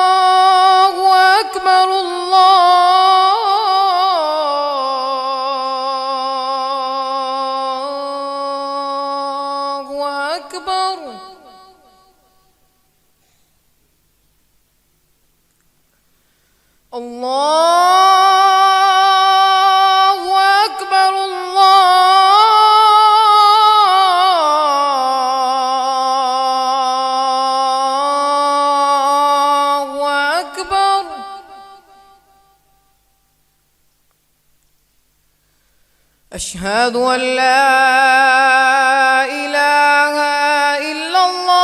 الله أكبر الله أكبر الله أكبر الله أكبر أشهد أن لا إله إلا الله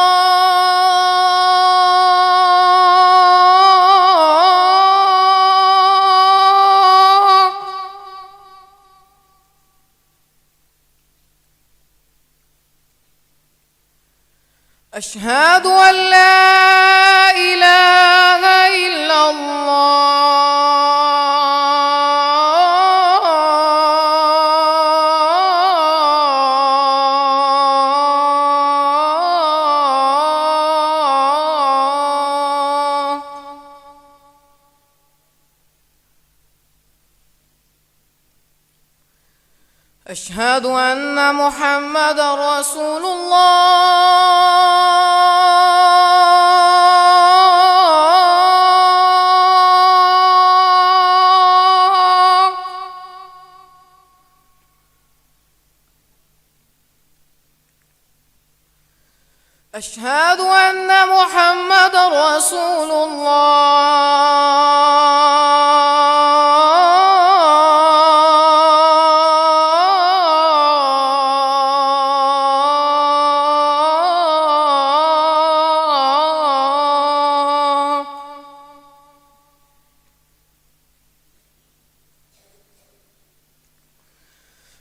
أشهد أن لا إله إلا الله أشهد أن محمدًا رسول الله أشهد أن محمدًا رسول الله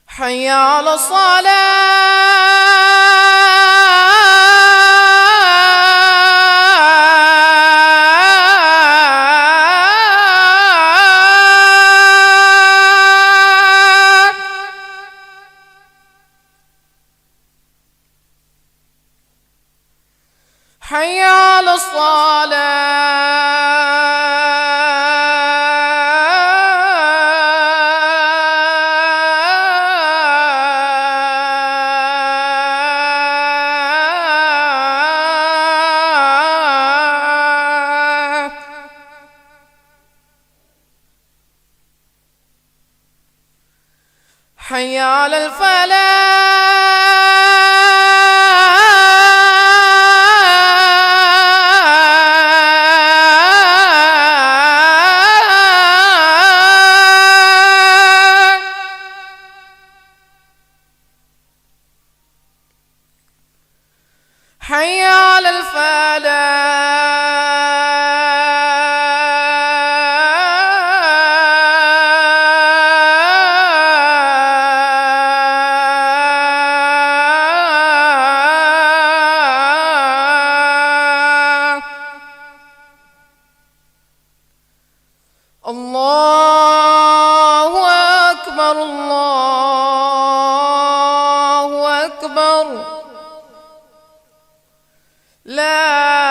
حي على الصلاة حي على الصلاة حي على الفلاح حي على الفلاح الله أكبر الله أكبر لا